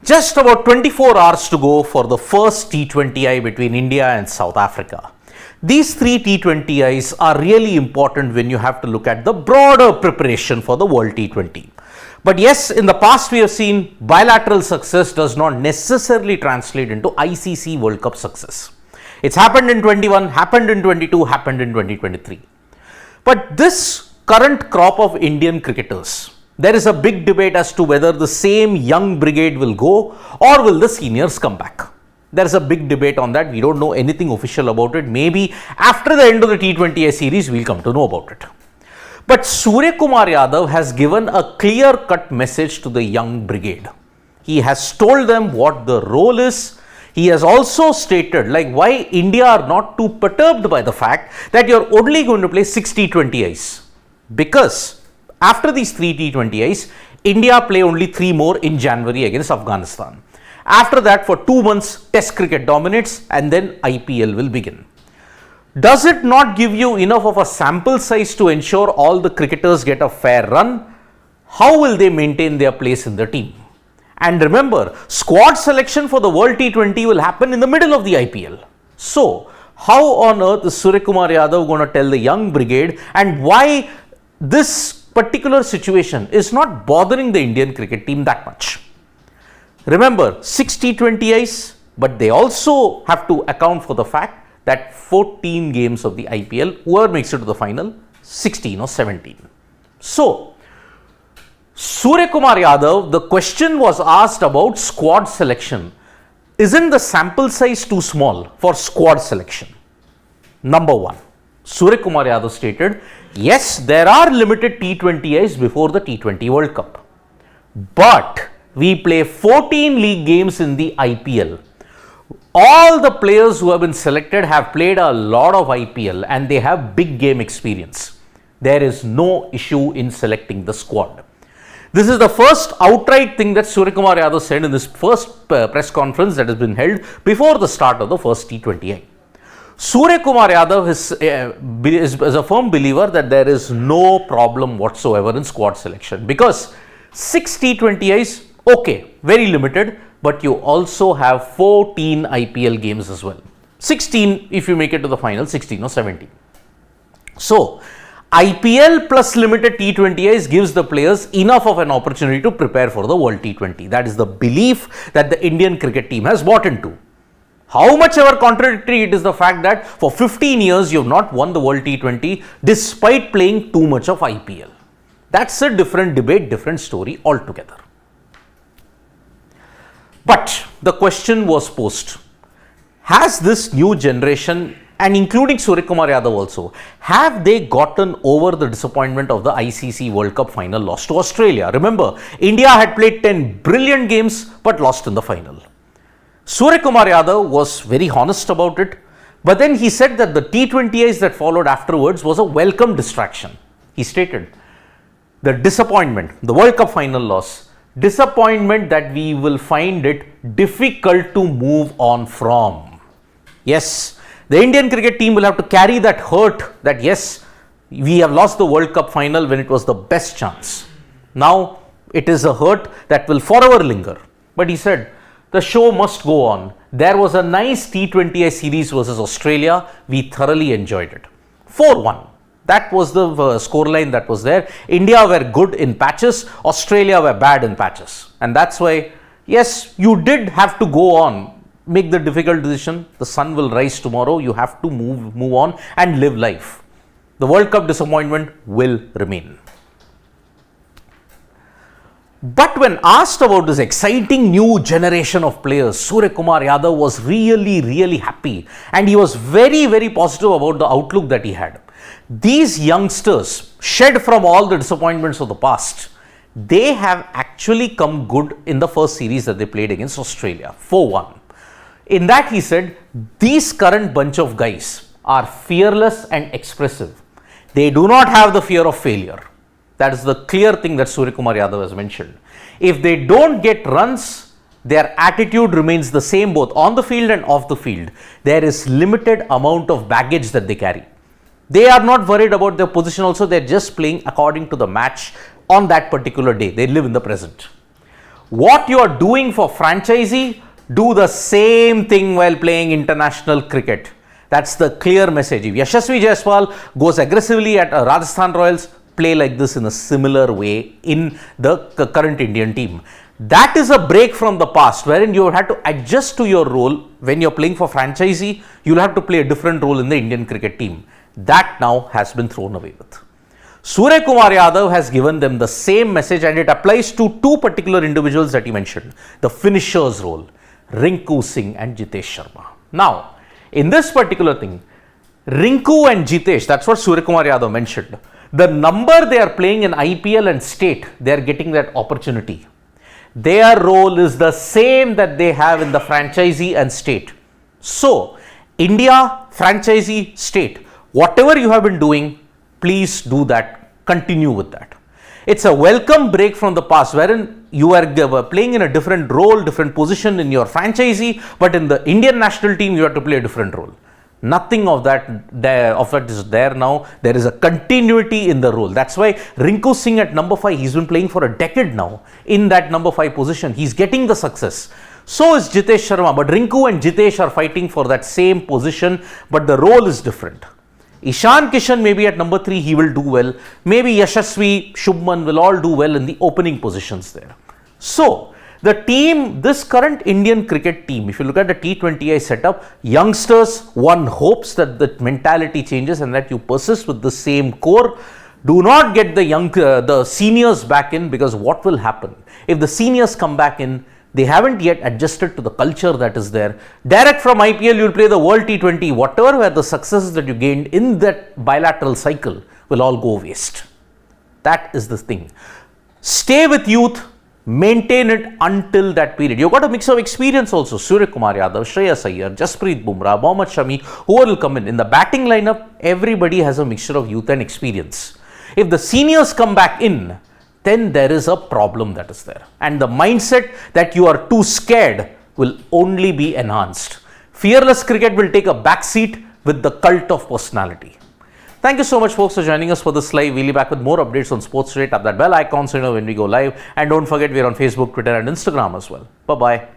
Just about 24 hours to go for the first T20I between India and South Africa. These three T20Is are really important when you have to look at the broader preparation for the World T20. But yes, in the past we have seen bilateral success does not necessarily translate into ICC World Cup success. It's happened in 21, happened in 22, happened in 2023. But this current crop of Indian cricketers, there is a big debate as to whether the same young brigade will go or will the seniors come back. There is a big debate on that. We don't know anything official about it. Maybe after the end of the T20I series, we'll come to know about it. But Suryakumar Yadav has given a clear-cut message to the young brigade. He has told them what the role is. He has also stated why India are not too perturbed by the fact that you're only going to play 6 T20Is. Because after these 3 T20Is, India play only 3 more in January against Afghanistan. After that, for 2 months, Test cricket dominates and then IPL will begin. Does it not give you enough of a sample size to ensure all the cricketers get a fair run? How will they maintain their place in the team? And remember, squad selection for the World T20 will happen in the middle of the IPL. So, how on earth is Suryakumar Yadav going to tell the young brigade, and why this particular situation is not bothering the Indian cricket team that much? Remember, 6 T20Is, but they also have to account for the fact that 14 games of the IPL, whoever makes it to the final, 16 or 17. So, Suryakumar Yadav, the question was asked about squad selection. Isn't the sample size too small for squad selection? Number one, Suryakumar Yadav stated, yes, there are limited T20Is before the T20 World Cup, but we play 14 league games in the IPL. All the players who have been selected have played a lot of IPL and they have big game experience. There is no issue in selecting the squad. This is the first outright thing that Suryakumar Yadav said in this first press conference that has been held before the start of the first T20I. Suryakumar Yadav is a firm believer that there is no problem whatsoever in squad selection, because 6 T20Is, okay, very limited, but you also have 14 IPL games as well. 16 if you make it to the final, 16 or 17. So, IPL plus limited T20Is gives the players enough of an opportunity to prepare for the World T20. That is the belief that the Indian cricket team has bought into. How much ever contradictory it is the fact that for 15 years you have not won the World T20 despite playing too much of IPL. That's a different debate, different story altogether. But the question was posed, has this new generation, and including Suryakumar Yadav also, have they gotten over the disappointment of the ICC World Cup final loss to Australia? Remember, India had played 10 brilliant games but lost in the final. Suryakumar Yadav was very honest about it, but then he said that the T20Is that followed afterwards was a welcome distraction. He stated, the disappointment, the World Cup final loss, disappointment that we will find it difficult to move on from. Yes, the Indian cricket team will have to carry that hurt that yes, we have lost the World Cup final when it was the best chance. Now, it is a hurt that will forever linger. But he said, the show must go on. There was a nice T20I series versus Australia. We thoroughly enjoyed it. 4-1. That was the scoreline that was there. India were good in patches. Australia were bad in patches. And that's why, yes, you did have to go on, make the difficult decision. The sun will rise tomorrow. You have to move on and live life. The World Cup disappointment will remain. But when asked about this exciting new generation of players, Suryakumar Yadav was really happy, and he was very positive about the outlook that he had. These youngsters, shed from all the disappointments of the past, they have actually come good in the first series that they played against Australia, 4-1. In that he said, these current bunch of guys are fearless and expressive. They do not have the fear of failure. That is the clear thing that Suryakumar Yadav has mentioned. If they don't get runs, their attitude remains the same both on the field and off the field. There is limited amount of baggage that they carry. They are not worried about their position also. They are just playing according to the match on that particular day. They live in the present. What you are doing for franchisee, do the same thing while playing international cricket. That's the clear message. If Yashasvi Jaiswal goes aggressively at Rajasthan Royals, play like this in a similar way in the current Indian team. That is a break from the past, wherein you had to adjust to your role. When you're playing for franchisee, you'll have to play a different role in the Indian cricket team. That now has been thrown away with. Suryakumar Yadav has given them the same message, and it applies to two particular individuals that he mentioned, the finishers role, Rinku Singh and Jitesh Sharma. Now, in this particular thing, Rinku and Jitesh, that's what Suryakumar Yadav mentioned. The number they are playing in IPL and state, they are getting that opportunity. Their role is the same that they have in the franchisee and state. So, India, franchisee, state, whatever you have been doing, please do that. Continue with that. It's a welcome break from the past, wherein you are playing in a different role, different position in your franchisee, but in the Indian national team, you have to play a different role. Nothing of that is there now. There is a continuity in the role. That's why Rinku Singh at number 5, he's been playing for a decade now in that number 5 position. He's getting the success. So is Jitesh Sharma, but Rinku and Jitesh are fighting for that same position, but the role is different. Ishan Kishan maybe at number 3, he will do well. Maybe Yashasvi, Shubman will all do well in the opening positions there. So, the team, this current Indian cricket team, if you look at the T20I setup, youngsters, one hopes that the mentality changes and that you persist with the same core. Do not get the seniors back in, because what will happen? If the seniors come back in, they haven't yet adjusted to the culture that is there. Direct from IPL, you will play the World T20. Whatever were the successes that you gained in that bilateral cycle will all go waste. That is the thing. Stay with youth. Maintain it until that period. You've got a mix of experience also. Suryakumar Yadav, Shreyas Iyer, Jasprit Bumrah, Mohammad Shami, whoever will come in. In the batting lineup, everybody has a mixture of youth and experience. If the seniors come back in, then there is a problem that is there. And the mindset that you are too scared will only be enhanced. Fearless cricket will take a backseat with the cult of personality. Thank you so much, folks, for joining us for this live. We'll be back with more updates on sports today. Tap that bell icon so you know when we go live. And don't forget, we're on Facebook, Twitter, and Instagram as well. Bye-bye.